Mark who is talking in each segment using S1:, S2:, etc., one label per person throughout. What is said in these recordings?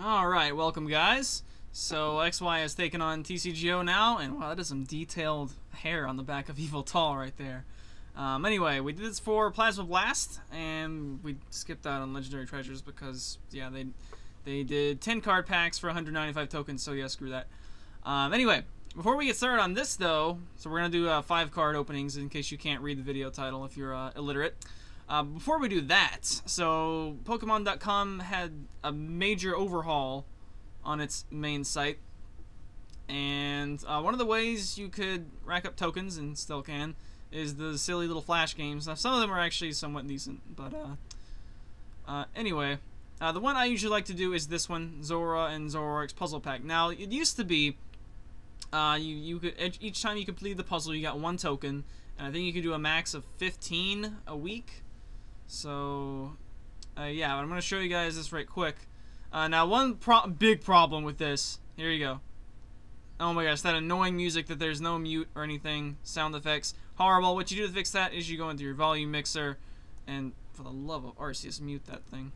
S1: Alright, welcome guys. So XY has taken on TCGO now, and wow, that is some detailed hair on the back of Yveltal right there. Anyway, we did this for Plasma Blast, and we skipped out on Legendary Treasures because, yeah, they did 10 card packs for 195 tokens, so yeah, screw that. Anyway, before we get started on this though, so we're going to do 5 card openings in case you can't read the video title if you're illiterate. Before we do that, so Pokemon.com had a major overhaul on its main site, and one of the ways you could rack up tokens, and still can, is the silly little flash games. Now, some of them are actually somewhat decent, but anyway, the one I usually like to do is this one, Zora and Zoroark's Puzzle Pack. Now, it used to be you could, each time you complete the puzzle, you got 1 token, and I think you could do a max of 15 a week. So, yeah, I'm going to show you guys this right quick. Now, one big problem with this, here you go. Oh my gosh, that annoying music that there's no mute or anything, sound effects, horrible. What you do to fix that is you go into your volume mixer, and for the love of Arceus, mute that thing.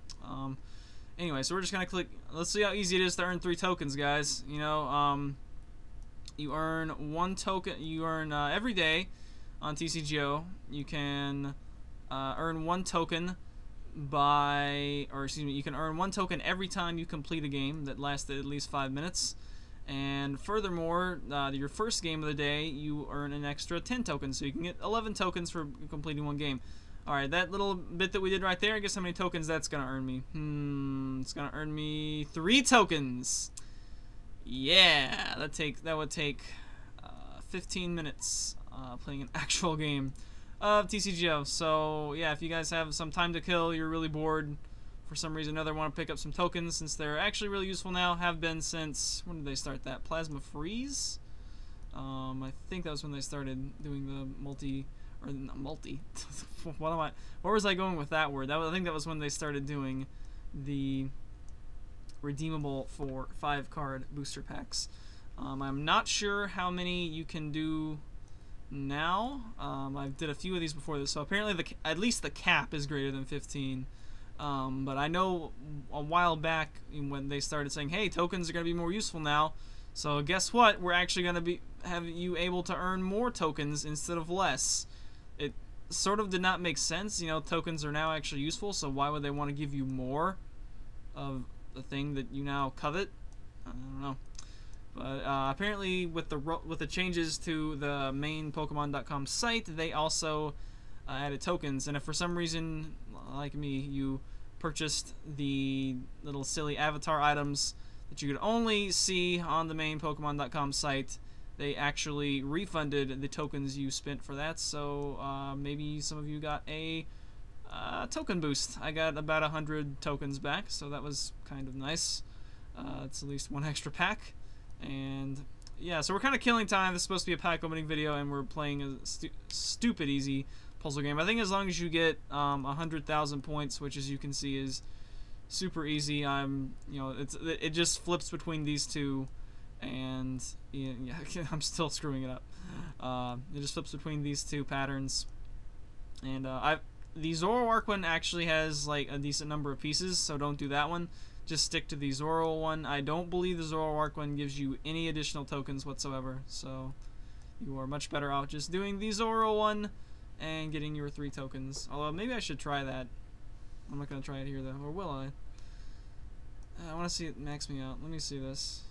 S1: Anyway, so we're just going to click, let's see how easy it is to earn 3 tokens, guys. You know, you earn 1 token, you earn every day on TCGO, you can earn 1 token you can earn 1 token every time you complete a game that lasted at least 5 minutes. And furthermore, your first game of the day, you earn an extra 10 tokens, so you can get 11 tokens for completing 1 game. Alright, that little bit that we did right there, guess how many tokens that's going to earn me? It's going to earn me 3 tokens. Yeah, that would take 15 minutes playing an actual game of TCGO. So yeah, if you guys have some time to kill, you're really bored for some reason or another, want to pick up some tokens, since they're actually really useful now, have been since, when did they start that? Plasma Freeze? I think that was when they started doing the where was I going with that word? I think that was when they started doing the redeemable for 5 card booster packs. I'm not sure how many you can do now. I did a few of these before this, so apparently at least the cap is greater than 15. But I know a while back when they started saying, hey, tokens are going to be more useful now, so guess what? We're actually going to have you able to earn more tokens instead of less. It sort of did not make sense. You know, tokens are now actually useful, so why would they want to give you more of the thing that you now covet? I don't know. But apparently, with the changes to the main Pokemon.com site, they also added tokens. And if for some reason, like me, you purchased the little silly avatar items that you could only see on the main Pokemon.com site, they actually refunded the tokens you spent for that. So maybe some of you got a token boost. I got about 100 tokens back, so that was kind of nice. It's at least 1 extra pack. And yeah, so we're kind of killing time. This is supposed to be a pack opening video, and we're playing a stupid easy puzzle game. I think as long as you get 100,000 points, which as you can see is super easy. You know, it just flips between these 2, and yeah, I'm still screwing it up. It just flips between these 2 patterns, and the Zoroark one actually has like a decent number of pieces, so don't do that one. Just stick to the Zoro one. I don't believe the Zoroark one gives you any additional tokens whatsoever, so you are much better off just doing the Zoro one and getting your 3 tokens. Although maybe I should try that. I'm not gonna try it here though, or will I? I want to see it max me out. Let me see this.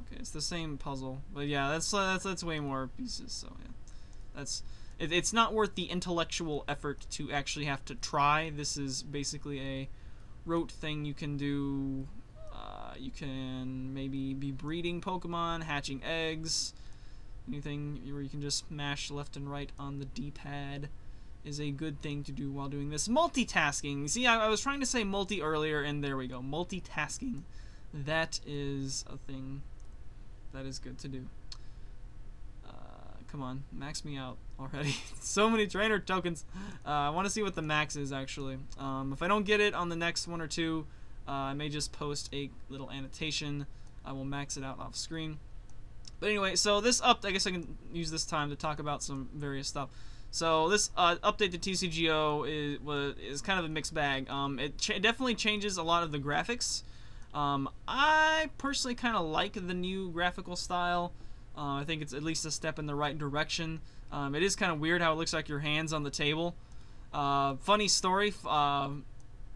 S1: Okay, it's the same puzzle, but yeah, that's way more pieces. So yeah, it's not worth the intellectual effort to actually have to try. This is basically a rote thing you can do. You can maybe be breeding Pokemon, hatching eggs, anything where you can just mash left and right on the D-pad is a good thing to do while doing this. Multitasking. See, I was trying to say multi earlier, and there we go. Multitasking. That is a thing that is good to do. Come on, max me out already. So many trainer tokens. I want to see what the max is actually. If I don't get it on the next 1 or 2, I may just post a little annotation. I will max it out off screen. But anyway, so this I guess I can use this time to talk about some various stuff. So this update to TCGO is kind of a mixed bag. It definitely changes a lot of the graphics. I personally kind of like the new graphical style. I think it's at least a step in the right direction. It is kind of weird how it looks like your hands on the table. Funny story,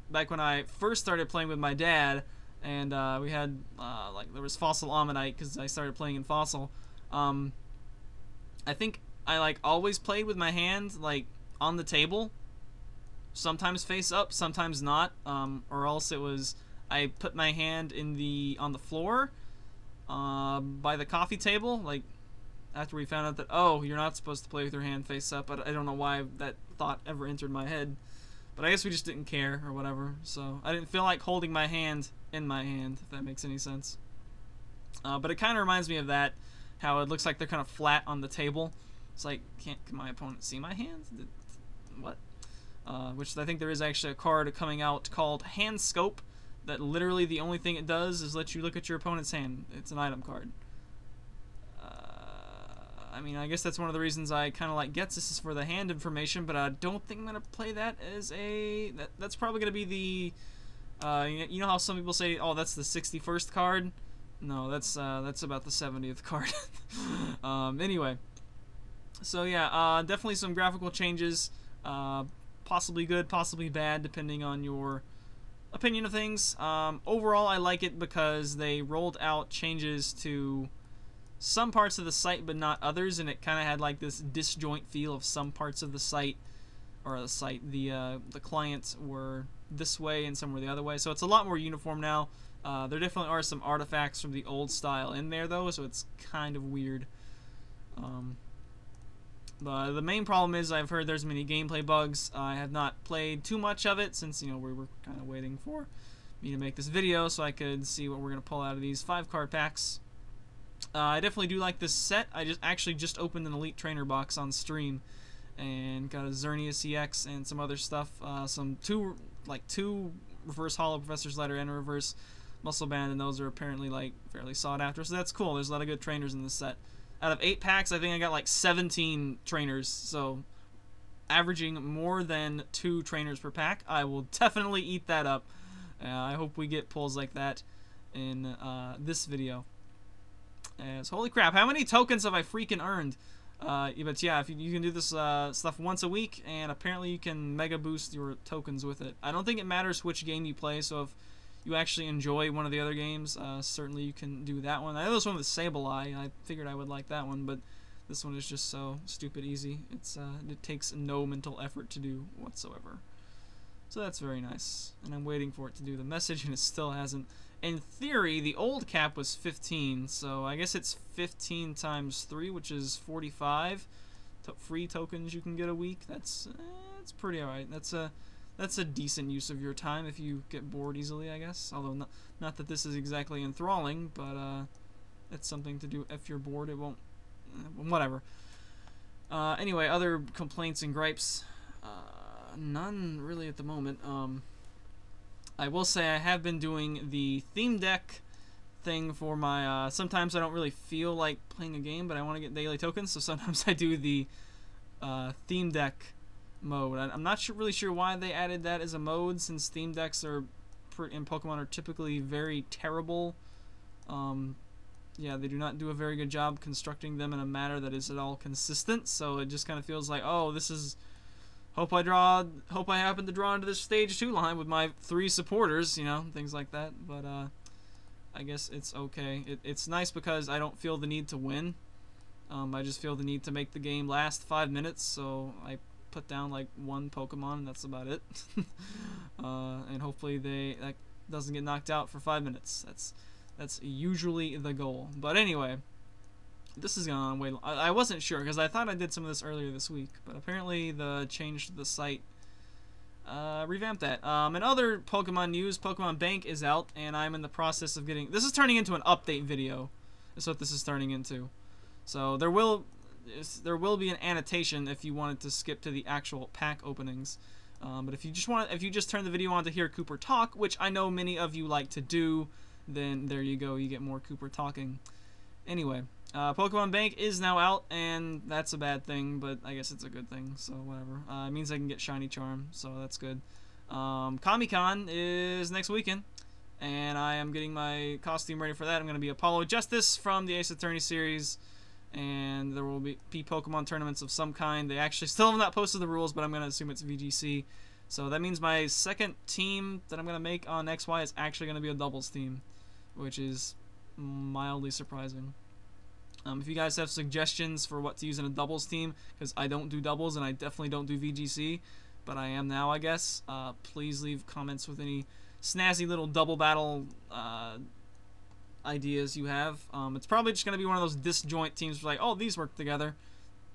S1: back when I first started playing with my dad, and we had, like, there was Fossil Ammonite, because I started playing in Fossil. I think I, like, always played with my hand, like, on the table. Sometimes face up, sometimes not. Or else it was, I put my hand on the floor, by the coffee table, like, after we found out that, oh, you're not supposed to play with your hand face up. I don't know why that thought ever entered my head. But I guess we just didn't care or whatever. So I didn't feel like holding my hand in my hand, if that makes any sense. But it kind of reminds me of that, how it looks like they're kind of flat on the table. It's like, can my opponent see my hand? What? Which I think there is actually a card coming out called Hand Scope, that literally the only thing it does is let you look at your opponent's hand. It's an item card. I mean, I guess that's one of the reasons I kind of like Gets. This is for the hand information, but I don't think I'm going to play that as a... That's probably going to be the... you know how some people say, oh, that's the 61st card? No, that's about the 70th card. Anyway. So yeah, definitely some graphical changes. Possibly good, possibly bad, depending on your opinion of things. Overall, I like it because they rolled out changes to some parts of the site but not others, and it kind of had like this disjoint feel of some parts of the site, or the clients were this way and some were the other way, so it's a lot more uniform now. There definitely are some artifacts from the old style in there though, so it's kind of weird. The main problem is I've heard there's many gameplay bugs. I have not played too much of it since, you know, we were kind of waiting for me to make this video so I could see what we're going to pull out of these 5-card packs. I definitely do like this set. I actually just opened an Elite Trainer box on stream and got a Xerneas EX and some other stuff. Two reverse Hollow Professor's Letter and a reverse Muscle Band, and those are apparently like fairly sought after, so that's cool. There's a lot of good trainers in this set. Out of 8 packs, I think I got like 17 trainers, so averaging more than 2 trainers per pack. I will definitely eat that up. I hope we get pulls like that in this video. As holy crap, how many tokens have I freaking earned? But yeah, if you can do this stuff once a week, and apparently you can mega boost your tokens with it. I don't think it matters which game you play, so if you actually enjoy one of the other games, certainly you can do that one. I know this one with Sableye. I figured I would like that one, but this one is just so stupid easy. It takes no mental effort to do whatsoever. So that's very nice. And I'm waiting for it to do the message, and it still hasn't. In theory, the old cap was 15, so I guess it's 15 times 3, which is 45 free tokens you can get a week. That's pretty alright. That's a decent use of your time if you get bored easily, I guess. Although not that this is exactly enthralling, but it's something to do if you're bored. It won't... whatever. Anyway, other complaints and gripes. None really at the moment. I will say I have been doing the theme deck thing for my... sometimes I don't really feel like playing a game, but I want to get daily tokens, so sometimes I do the theme deck mode. I'm not really sure why they added that as a mode, since theme decks in Pokemon are typically very terrible. Yeah, they do not do a very good job constructing them in a manner that is at all consistent, so it just kind of feels like, oh, this is... Hope I happen to draw into this stage 2 line with my 3 supporters, you know, things like that. But I guess it's okay. It's nice because I don't feel the need to win. I just feel the need to make the game last 5 minutes, so I put down like 1 Pokemon, and that's about it. And hopefully that doesn't get knocked out for 5 minutes. That's usually the goal. But anyway, this is going on way long. I wasn't sure because I thought I did some of this earlier this week, but apparently the change to the site revamped that. In other Pokemon news, Pokemon Bank is out, and I'm in the process of getting... This is turning into an update video. That's what this is turning into. So there will be an annotation if you wanted to skip to the actual pack openings. But if you just turn the video on to hear Cooper talk, which I know many of you like to do, then there you go. You get more Cooper talking. Anyway. Pokemon Bank is now out, and that's a bad thing, but I guess it's a good thing, so whatever. It means I can get Shiny Charm, so that's good. Comic-Con is next weekend, and I am getting my costume ready for that. I'm going to be Apollo Justice from the Ace Attorney series, and there will be Pokemon tournaments of some kind. They actually still have not posted the rules, but I'm going to assume it's VGC. So that means my second team that I'm going to make on XY is actually going to be a doubles team, which is mildly surprising. If you guys have suggestions for what to use in a doubles team, because I don't do doubles and I definitely don't do VGC, but I am now, I guess, please leave comments with any snazzy little double battle ideas you have. It's probably just going to be one of those disjoint teams where like, oh, these work together,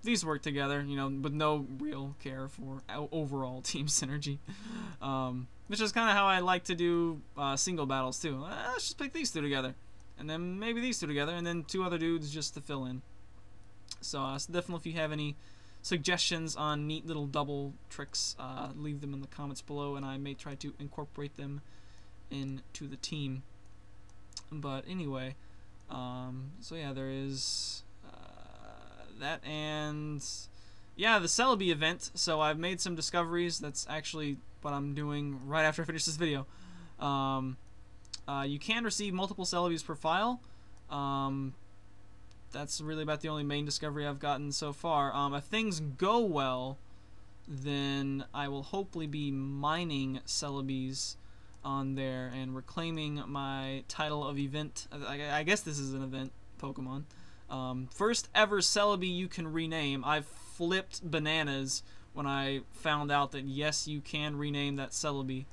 S1: you know, with no real care for overall team synergy. Which is kind of how I like to do single battles too. Let's just pick these two together, and then maybe these two together, and then two other dudes just to fill in. So, so definitely, if you have any suggestions on neat little double tricks, leave them in the comments below, and I may try to incorporate them into the team. But anyway, so yeah, there is that, and yeah, the Celebi event. So I've made some discoveries. That's actually what I'm doing right after I finish this video. You can receive multiple Celebis per file. That's really about the only main discovery I've gotten so far. If things go well, then I will hopefully be mining Celebis on there and reclaiming my title of event. I guess this is an event Pokemon. First ever Celebi you can rename. I flipped bananas when I found out that yes, you can rename that Celebi.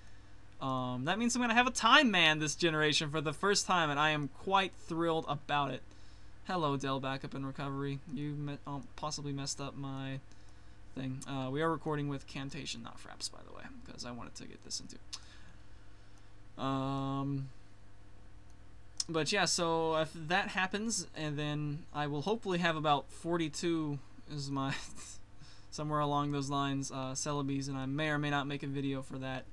S1: That means I'm going to have a Time Man this generation for the first time, and I am quite thrilled about it. Hello, Dell, backup and recovery. You possibly messed up my thing. We are recording with Camtasia, not Fraps, by the way, because I wanted to get this into. But yeah, so if that happens, and then I will hopefully have about 42 is my somewhere along those lines, Celebis, and I may or may not make a video for that.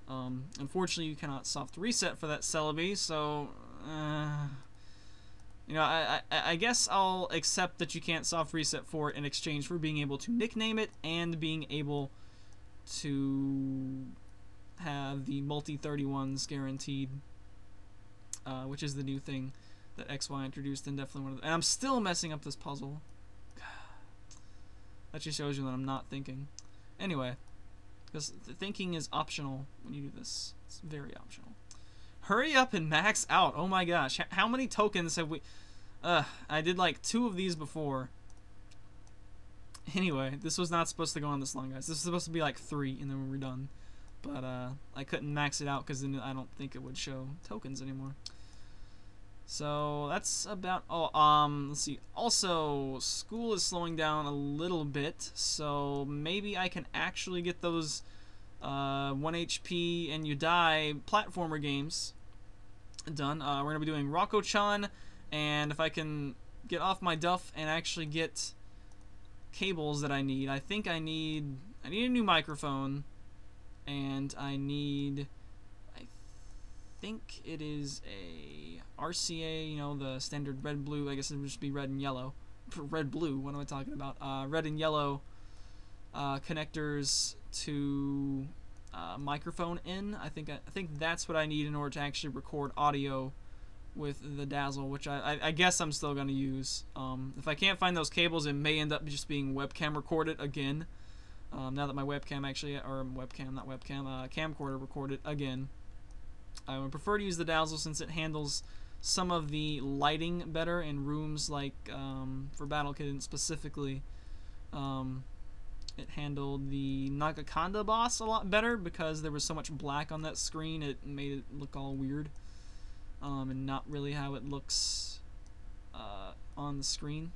S1: Unfortunately, you cannot soft reset for that Celebi, so you know, I guess I'll accept that you can't soft reset for it in exchange for being able to nickname it and being able to have the multi-31s guaranteed, which is the new thing that XY introduced, and definitely one of the, and I'm still messing up this puzzle. That just shows you that I'm not thinking. Anyway, because thinking is optional when you do this. It's very optional. Hurry up and max out. Oh my gosh. How many tokens have we... I did like 2 of these before. Anyway, this was not supposed to go on this long, guys. This was supposed to be like 3, and then we were done. But I couldn't max it out because then I don't think it would show tokens anymore. So that's about... Oh, let's see. Also, school is slowing down a little bit, so maybe I can actually get those 1 HP and you die platformer games done. We're going to be doing Rocco-chan, and if I can get off my duff and actually get cables that I need. I think I need a new microphone, and I think it is a RCA, you know, the standard red, blue. I guess it would just be red and yellow. Red, blue, what am I talking about? Red and yellow connectors to microphone in. I think that's what I need in order to actually record audio with the Dazzle, which I guess I'm still going to use. If I can't find those cables, it may end up just being webcam recorded again. Now that my webcam actually, or webcam, not webcam, camcorder recorded again. I would prefer to use the Dazzle since it handles some of the lighting better in rooms like for Battle Kid specifically. It handled the Nagakonda boss a lot better because there was so much black on that screen. It made it look all weird, and not really how it looks on the screen.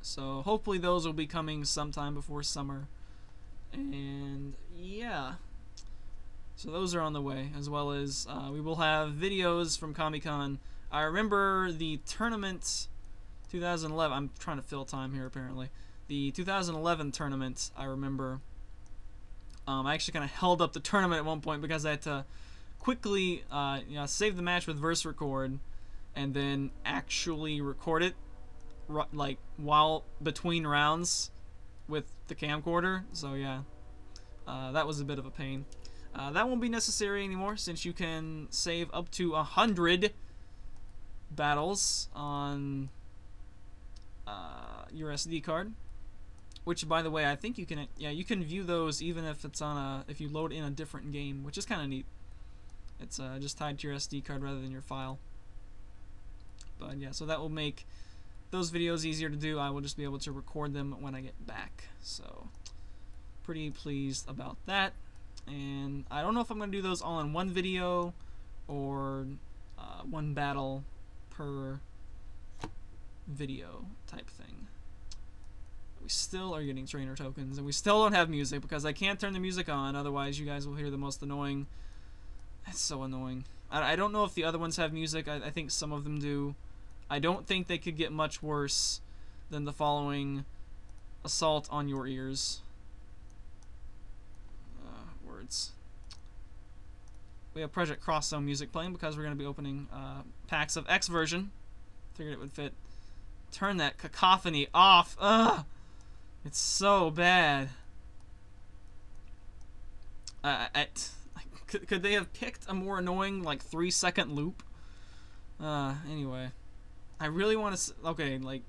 S1: So hopefully those will be coming sometime before summer. And yeah, so those are on the way, as well as we will have videos from Comic-Con. I remember the tournament 2011. I'm trying to fill time here apparently. The 2011 tournament, I remember. I actually kind of held up the tournament at one point because I had to quickly you know, save the match with verse record and then actually record it like while between rounds with the camcorder. So yeah, that was a bit of a pain. That won't be necessary anymore since you can save up to 100 battles on your SD card. Which, by the way, I think you can, yeah, you can view those even if it's on if you load in a different game, which is kind of neat. It's just tied to your SD card rather than your file. But yeah, so that will make those videos easier to do. I will just be able to record them when I get back. So, pretty pleased about that. And I don't know if I'm going to do those all in one video or one battle per video type thing. We still are getting trainer tokens, and we still don't have music because I can't turn the music on, otherwise you guys will hear the most annoying. It's so annoying. I don't know if the other ones have music. I think some of them do. I don't think they could get much worse than the following Assault on Your Ears. Words. We have Project Cross Zone music playing because we're going to be opening packs of X version. Figured it would fit. Turn that cacophony off. Ugh! It's so bad. Could they have picked a more annoying, like, 3-second loop? Anyway. I really want to... Okay, like...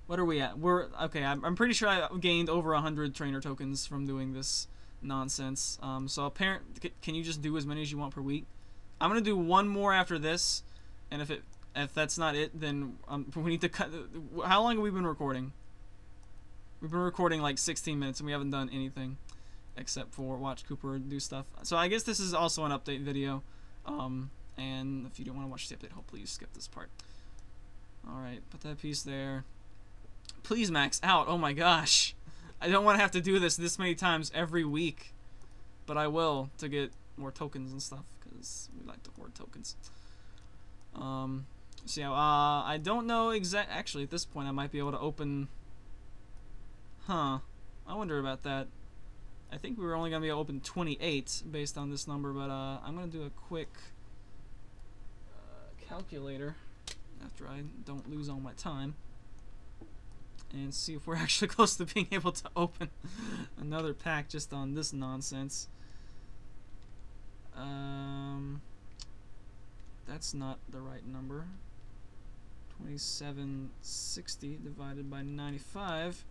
S1: What are we at? Okay, I'm pretty sure I gained over 100 trainer tokens from doing this nonsense. So apparently... Can you just do as many as you want per week? I'm gonna do one more after this, and if that's not it, then we need to cut... How long have we been recording? We've been recording like 16 minutes and we haven't done anything except for watch Cooper do stuff. So I guess this is also an update video. And if you don't want to watch the update, hopefully you skip this part. Alright, put that piece there. Please max out. Oh my gosh. I don't want to have to do this many times every week. But I will to get more tokens and stuff because we like to hoard tokens. So yeah, I don't know actually at this point I might be able to open... Huh. I wonder about that. I think we were only going to be able to open 28 based on this number, but I'm going to do a quick calculator after I don't lose all my time and see if we're actually close to being able to open another pack just on this nonsense. That's not the right number. 2760 divided by 95.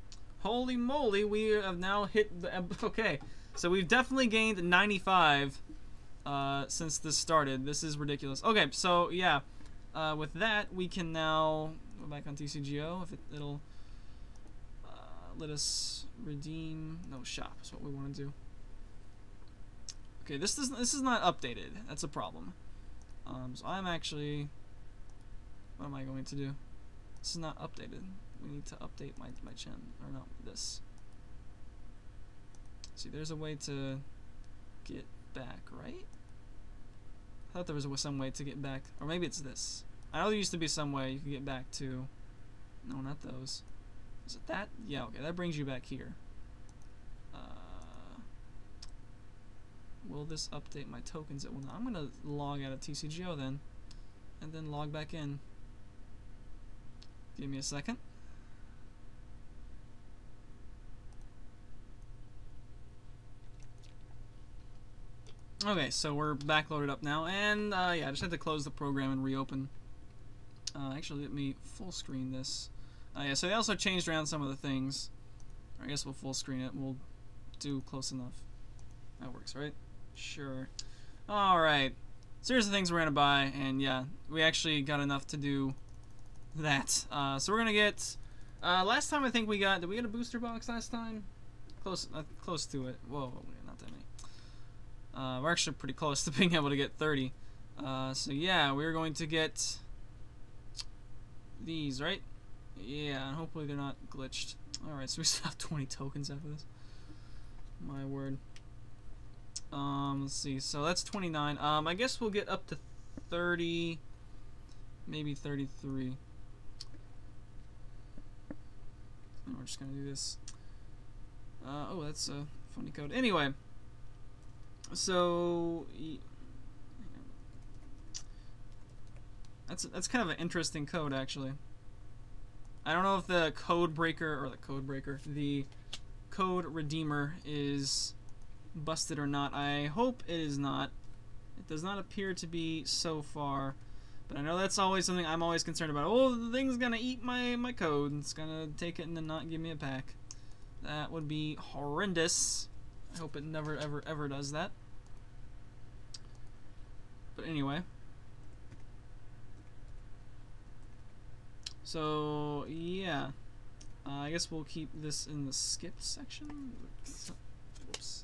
S1: Holy moly, we have now hit the... Okay, so we've definitely gained 95 since this started. This is ridiculous. Okay, so yeah, with that, we can now go back on TCGO. If it'll let us redeem... No, shop is what we want to do. Okay, this is not updated. That's a problem. So I'm actually... What am I going to do? This is not updated. We need to update my chin, or no, this. See, there's a way to get back, right? I thought there was some way to get back, or maybe it's this. I know there used to be some way you could get back to... No, not those. Is it that? Yeah, okay, that brings you back here. Will this update my tokens? It will not. I'm gonna log out of TCGO then, and then log back in. Give me a second. Okay, so we're backloaded up now, and yeah, I just had to close the program and reopen. Actually, let me full screen this. Yeah, so they also changed around some of the things. I guess we'll full screen it. We'll do close enough. That works, right? Sure. Alright. So here's the things we're gonna buy, and yeah, we actually got enough to do that. So we're gonna get... last time I think we got... Did we get a booster box last time? Close to it. Whoa, not that many. We're actually pretty close to being able to get 30. So yeah, we're going to get these, right? Yeah, and hopefully they're not glitched. Alright, so we still have 20 tokens after this. My word. Let's see. So that's 29. I guess we'll get up to 30, maybe 33. And we're just gonna do this. Oh, that's a funny code. Anyway, so that's kind of an interesting code, actually. I don't know if the code breaker the code redeemer is busted or not. I hope it is not. It does not appear to be so far. But I know that's always something I'm always concerned about. Oh, the thing's gonna eat my code. It's gonna take it and then not give me a pack. That would be horrendous. I hope it never, ever, ever does that. But anyway. So, yeah. I guess we'll keep this in the skip section. Whoops.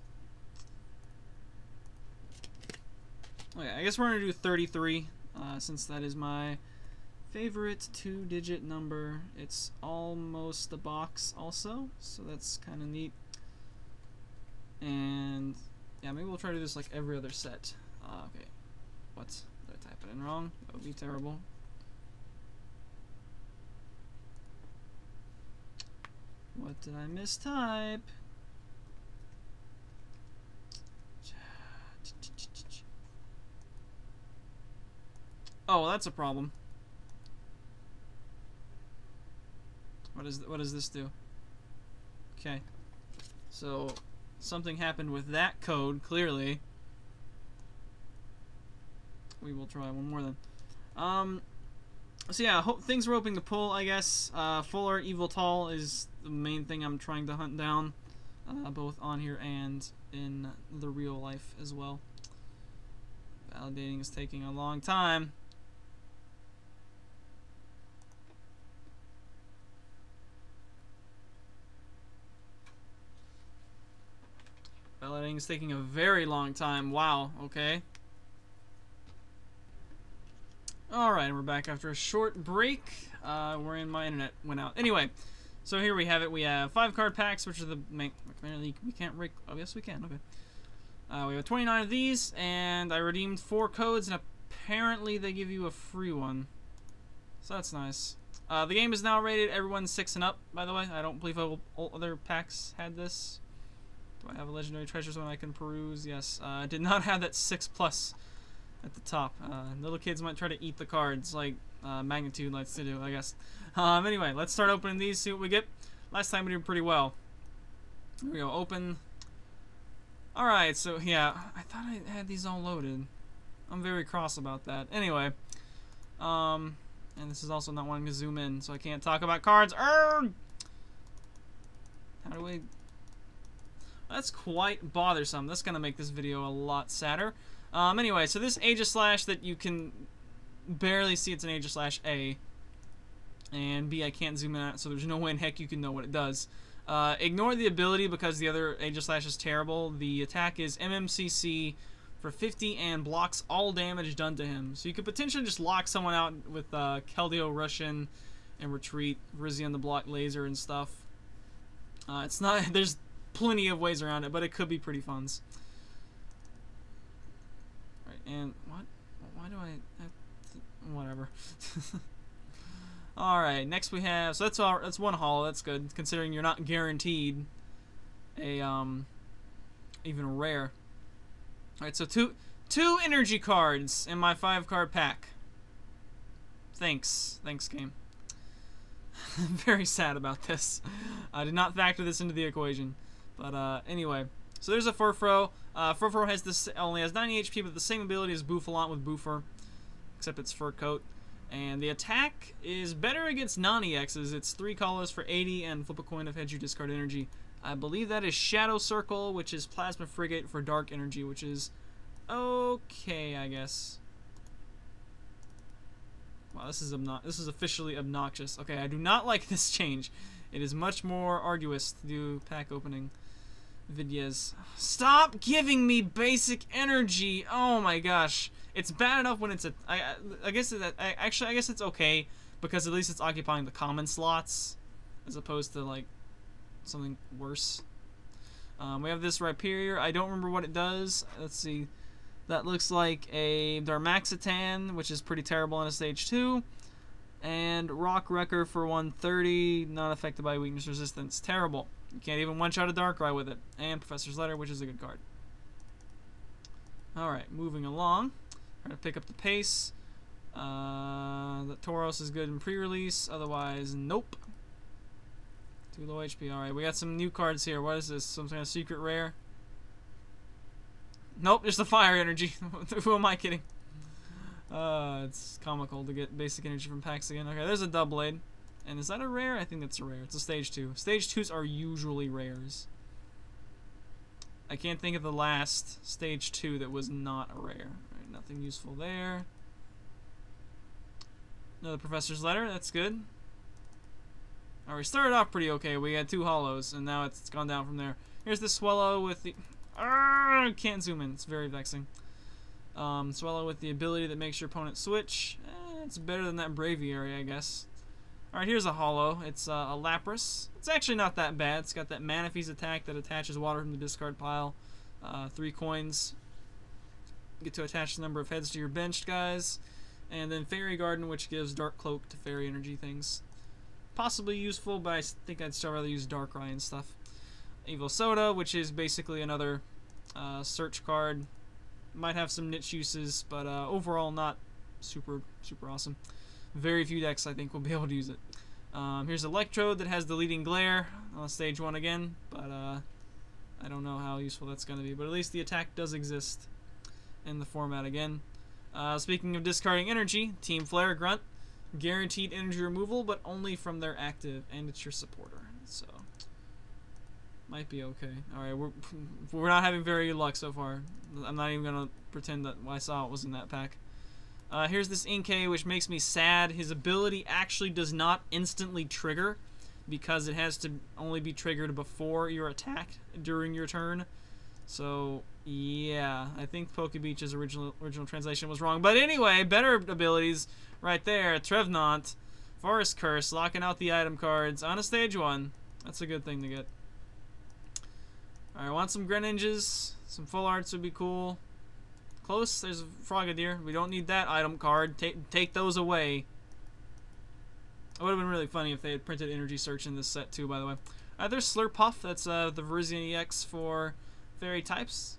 S1: Okay, I guess we're gonna do 33. Since that is my favorite 2-digit number. It's almost a box also, so that's kind of neat. And yeah, maybe we'll try to do this like every other set. Okay, what? Did I type it in wrong? That would be terrible. What did I mistype? Oh, well, that's a problem. What does this do? Okay. So something happened with that code, clearly. We will try one more then. So yeah, things we're hoping to pull, I guess. Full Art Yveltal is the main thing I'm trying to hunt down, both on here and in the real life as well. Validating is taking a long time. Validating is taking a very long time. Wow, okay. Alright, we're back after a short break. Wherein my internet went out. Anyway, so here we have it. We have 5 card packs, which are the main. We can't rake. Oh, yes, we can. Okay. We have 29 of these, and I redeemed 4 codes, and apparently they give you a free one. So that's nice. The game is now rated everyone 6 and up, by the way. I don't believe all other packs had this. Do I have a legendary treasure zone I can peruse? Yes. I did not have that 6+ at the top. Little kids might try to eat the cards like Magnitude likes to do, I guess. Anyway, let's start opening these, see what we get. Last time we did pretty well. Here we go, open. Alright, so yeah, I thought I had these all loaded. I'm very cross about that. Anyway, and this is also not wanting to zoom in, so I can't talk about cards. How do we... That's quite bothersome. That's gonna make this video a lot sadder. Anyway, so this Aegislash that you can barely see, it's an Aegislash A. And B, I can't zoom in on it, so there's no way in heck you can know what it does. Ignore the ability because the other Aegislash is terrible. The attack is MMCC for 50 and blocks all damage done to him. So you could potentially just lock someone out with Keldeo Russian and retreat, Rizzy on the block laser and stuff. It's not, there's plenty of ways around it, but it could be pretty fun. Right, and what? Why do I have to, whatever. Alright, next we have, so that's one holo, that's good, considering you're not guaranteed a, even rare. Alright, so two energy cards in my 5-card pack. Thanks game. I'm very sad about this. I did not factor this into the equation. But, anyway, so there's a Furfrou. Furfrou only has 90 HP, but the same ability as Bouffalant with Boofer, except it's fur coat. And the attack is better against non-EXs. It's 3 colors for 80 and flip a coin if heads you discard energy. I believe that is Shadow Circle, which is Plasma Frigate for dark energy, which is okay, I guess. Wow, this is officially obnoxious. Okay, I do not like this change. It is much more arduous to do pack opening videos. Stop giving me basic energy. Oh my gosh. It's bad enough when it's a... I guess it's okay because at least it's occupying the common slots as opposed to like something worse. We have this Rhyperior. I don't remember what it does. Let's see. That looks like a Darmaxitan, which is pretty terrible in a stage 2. And Rock Wrecker for 130, not affected by weakness resistance. Terrible. You can't even one-shot a Darkrai with it. And Professor's Letter, which is a good card. Alright, moving along. Trying to pick up the pace. The Tauros is good in pre-release, otherwise, nope. Too low HP. Alright, we got some new cards here. What is this? Some kind of secret rare? Nope, just the fire energy. Who am I kidding? It's comical to get basic energy from packs again. Okay, there's a Doublade. And is that a rare? I think that's a rare. It's a stage 2. Stage 2s are usually rares. I can't think of the last stage 2 that was not a rare. Alright, nothing useful there. Another Professor's Letter. That's good. Alright, we started off pretty okay. We had 2 hollows, and now it's gone down from there. Here's the Swellow with the... can't zoom in. It's very vexing. Swellow with the ability that makes your opponent switch. It's better than that Braviary, I guess. Alright, here's a hollow. It's a Lapras. It's actually not that bad. It's got that Manaphy's attack that attaches water from the discard pile. 3 coins. You get to attach the number of heads to your benched guys. And then Fairy Garden, which gives Dark Cloak to fairy energy things. Possibly useful, but I think I'd still rather use Darkrai and stuff. Evosoda, which is basically another search card. Might have some niche uses, but overall not super awesome. Very few decks I think will be able to use it. Here's Electrode that has the leading glare on stage 1 again, but I don't know how useful that's going to be. But at least the attack does exist in the format again. Speaking of discarding energy, Team Flare Grunt. Guaranteed energy removal, but only from their active, and it's your supporter. So, might be okay. Alright, we're not having very good luck so far. I'm not even going to pretend that I saw it was in that pack. Here's this Inkay, which makes me sad. His ability actually does not instantly trigger because it has to only be triggered before you're attacked during your turn. So, yeah, I think Pokebeach's original translation was wrong. But anyway, better abilities right there. Trevenant, Forest Curse, locking out the item cards on a stage 1. That's a good thing to get. Alright, I want some Greninjas. Some full arts would be cool. Close, there's a Frogadier. We don't need that item card. Take those away. It would have been really funny if they had printed Energy Search in this set too, by the way. There's Slurpuff. That's the Virizion EX for fairy types.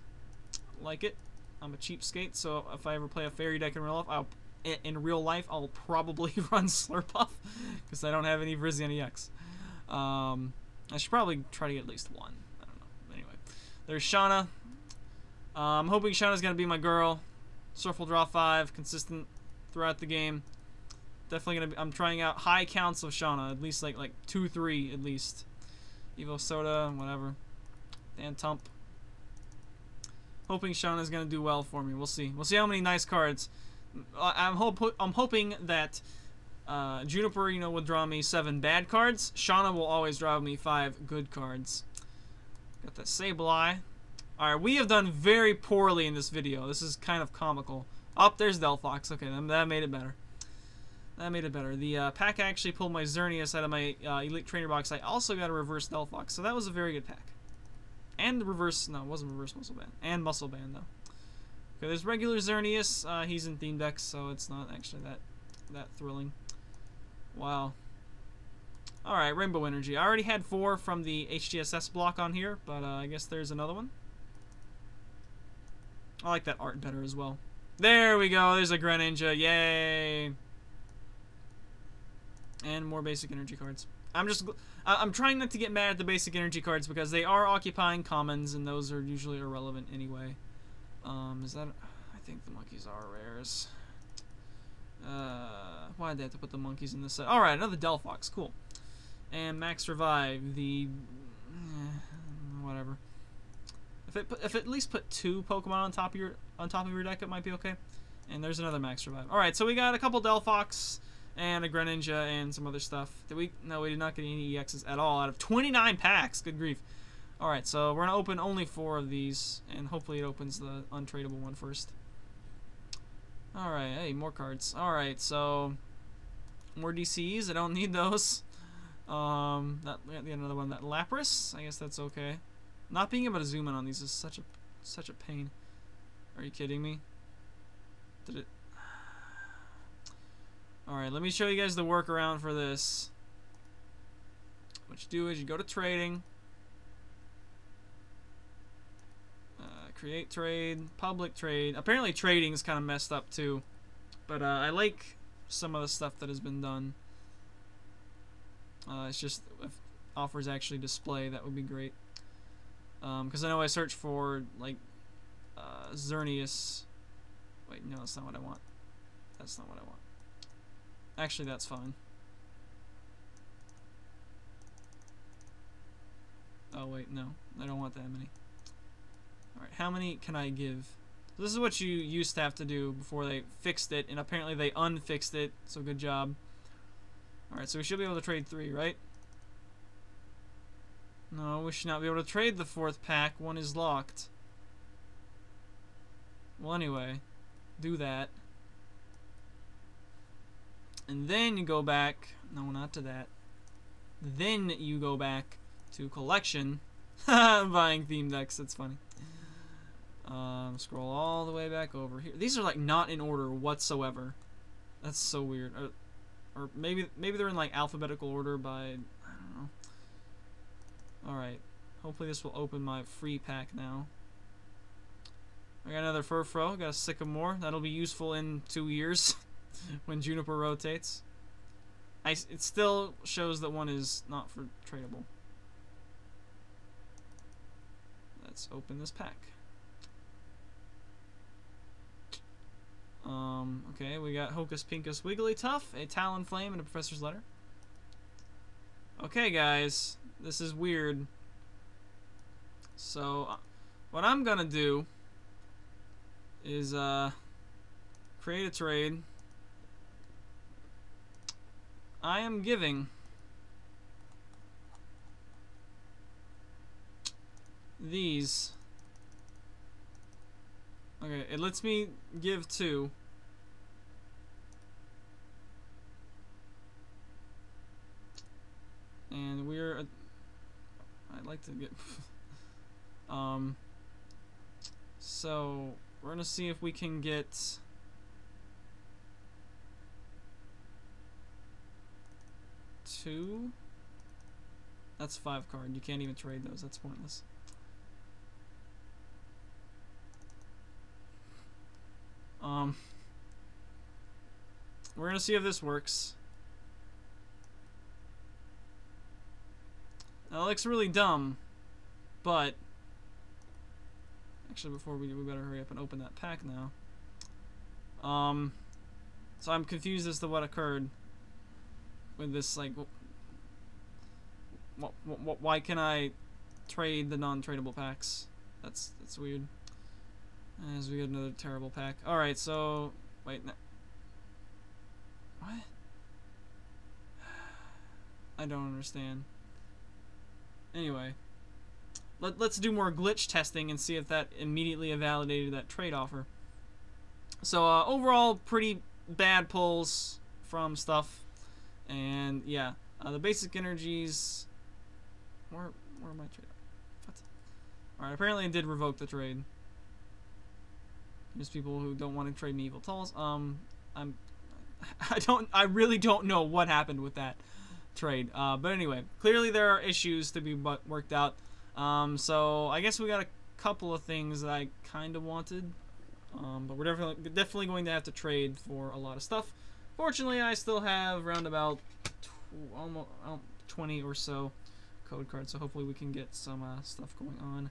S1: Like it. I'm a cheapskate, so if I ever play a fairy deck in real life, I'll probably run Slurpuff because I don't have any Virizion EX. I should probably try to get at least one. I don't know. Anyway, there's Shauna. I'm hoping Shauna's gonna be my girl. Surf will draw 5, consistent throughout the game. Definitely gonna be. I'm trying out high counts of Shauna, at least like 2-3 at least. Evosoda, whatever. Dantump. Hoping Shauna's gonna do well for me. We'll see. We'll see how many nice cards. I'm hoping that Juniper, will draw me 7 bad cards. Shauna will always draw me 5 good cards. Got that Sableye. Alright, we have done very poorly in this video. This is kind of comical. Oh, there's Delphox. Okay, that made it better. That made it better. The pack actually pulled my Xerneas out of my Elite Trainer box. I also got a reverse Delphox, so that was a very good pack. And the reverse, no, it wasn't reverse Muscle Band. And Muscle Band, though. Okay, there's regular Xerneas. He's in theme decks, so it's not actually that thrilling. Wow. Alright, Rainbow Energy. I already had 4 from the HTSS block on here, but I guess there's another one. I like that art better as well. There we go. There's a Greninja. Yay. And more basic energy cards. I'm trying not to get mad at the basic energy cards because they are occupying commons and those are usually irrelevant anyway. Is that... I think the monkeys are rares. Why did they have to put the monkeys in this set? Alright, another Delphox. Cool. And Max Revive. The... whatever. If at least put 2 Pokemon on top of your deck, it might be okay. And there's another Max Revive. Alright, so we got a couple Delphox and a Greninja and some other stuff. No, we did not get any EXs at all out of 29 packs. Good grief. Alright, so we're going to open only 4 of these, and hopefully it opens the untradeable one first. Alright, hey, more cards. Alright, so more DCs. I don't need those. We got another one, that Lapras. I guess that's okay. Not being able to zoom in on these is such a pain. Are you kidding me? Did it? Alright, let me show you guys the workaround for this. What you do is you go to trading. Create trade, public trade. Apparently trading is kind of messed up too. But I like some of the stuff that has been done. It's just if offers actually display, that would be great. Because I know I searched for like Xerneas. Wait, no, that's not what I want. That's not what I want. Actually, that's fine. Oh, wait, no. I don't want that many. Alright, how many can I give? This is what you used to have to do before they fixed it, and apparently they unfixed it, so good job. Alright, so we should be able to trade 3, right? No, we should not be able to trade the 4th pack. One is locked. Well, anyway, do that. And then you go back. No, not to that. Then you go back to collection. Buying theme decks. That's funny. Scroll all the way back over here. These are like not in order whatsoever. That's so weird. Or maybe they're in like alphabetical order by, I don't know. Alright. Hopefully this will open my free pack now. I got another Furfrou. Got a Sycamore. That'll be useful in 2 years when Juniper rotates. It still shows that one is not for tradable. Let's open this pack. Okay, we got Hocus Pocus Wigglytuff, a Talonflame, and a Professor's Letter. Okay, guys, this is weird. So, what I'm gonna do is create a trade. I am giving these. Okay, it lets me give 2. And we're I'd like to get so we're gonna see if we can get two. That's 5 card. You can't even trade those. That's pointless. We're gonna see if this works. Now, that looks really dumb, but actually, before we better hurry up and open that pack now. So I'm confused as to what occurred with this. Like, why can I trade the non-tradable packs? That's weird. As we get another terrible pack. All right, so wait. No. What? I don't understand. Anyway, let's do more glitch testing and see if that immediately invalidated that trade offer. So overall, pretty bad pulls from stuff, and yeah, the basic energies. Where am I trading? What? All right, apparently it did revoke the trade. There's people who don't want to trade me Evil Talls. I really don't know what happened with that trade. But anyway, clearly there are issues to be worked out. So I guess we got a couple of things that I kind of wanted. But we're definitely going to have to trade for a lot of stuff. Fortunately, I still have around about almost 20 or so code cards. So hopefully we can get some stuff going on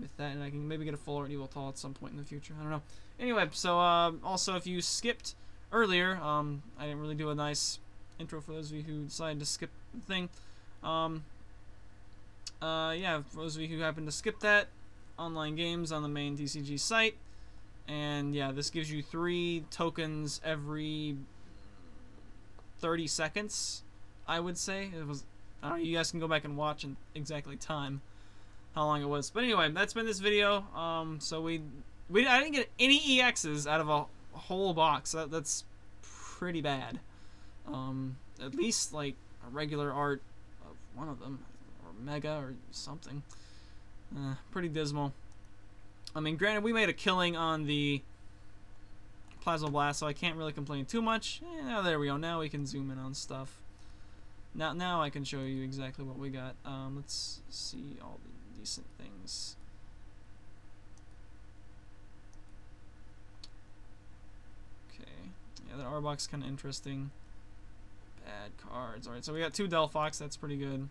S1: with that, and I can maybe get a full art Evil Tall at some point in the future. I don't know. Anyway, so also if you skipped earlier, I didn't really do a nice intro for those of you who decided to skip the thing. Yeah, for those of you who happen to skip that, online games on the main TCG site, and yeah, this gives you 3 tokens every 30 seconds, I would say. It was, I don't know, you guys can go back and watch and exactly time how long it was. But anyway, that's been this video. So I didn't get any EXs out of a whole box. That's pretty bad. At least like a regular art of one of them, or mega or something. Pretty dismal. I mean, granted, we made a killing on the Plasma Blast, so I can't really complain too much. Now there we go. Now we can zoom in on stuff. Now I can show you exactly what we got. Let's see all the decent things. Okay, yeah, that R-Box is kind of interesting. Bad cards. Alright, so we got 2 Delphox, that's pretty good.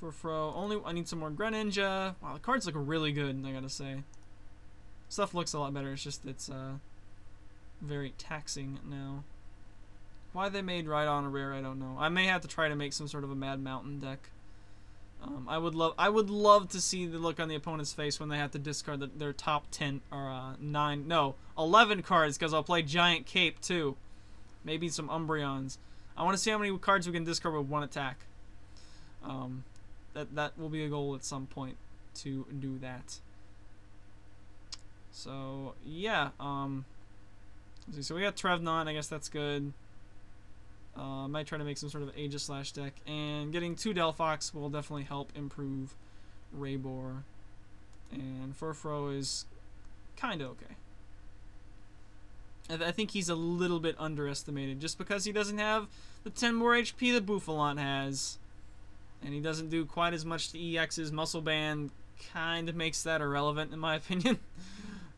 S1: Furfrou. Only I need some more Greninja. Wow, the cards look really good, I gotta say. Stuff looks a lot better. It's just it's very taxing now. Why they made Rhydon a rare, I don't know. I may have to try to make some sort of a Mad Mountain deck. I would love to see the look on the opponent's face when they have to discard their top 10 or 11 cards, because I'll play Giant Cape too. Maybe some Umbreons. I want to see how many cards we can discard with one attack. That will be a goal at some point to do that. So yeah, let's see. So we got Trevenant. I guess that's good. Might try to make some sort of Aegislash deck, and getting 2 Delphox will definitely help improve Raybor. And Furfrou is kind of okay. I think he's a little bit underestimated, just because he doesn't have the 10 more HP that Bouffalant has, and he doesn't do quite as much to EX's. Muscle Band kind of makes that irrelevant, in my opinion.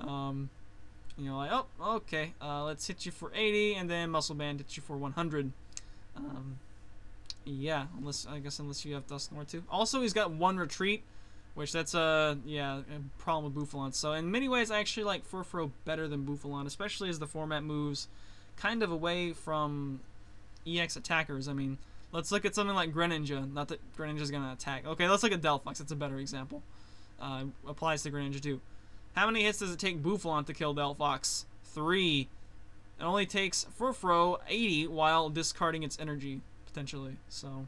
S1: You know, like, oh, okay, let's hit you for 80, and then Muscle Band hits you for 100. Yeah, unless you have Dusknoir too. Also, he's got 1 retreat, which that's a problem with Bouffalant. So in many ways, I actually like Furfrou better than Bouffalant, especially as the format moves kind of away from EX attackers. I mean, let's look at something like Greninja. Not that Greninja's gonna attack. Okay, let's look at Delphox. That's a better example. Applies to Greninja too. How many hits does it take Bouffalant to kill Delphox? 3. It only takes Furfrou 80 while discarding its energy, potentially. So,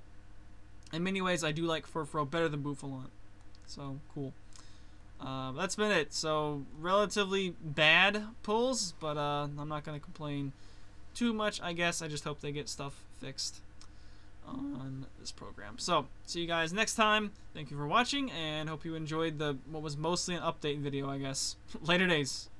S1: in many ways, I do like Furfrou better than Bouffalant. So, cool. That's been it. So, relatively bad pulls, but I'm not going to complain too much, I guess. I just hope they get stuff fixed on this program. So, see you guys next time. Thank you for watching, and hope you enjoyed what was mostly an update video, I guess. Later days.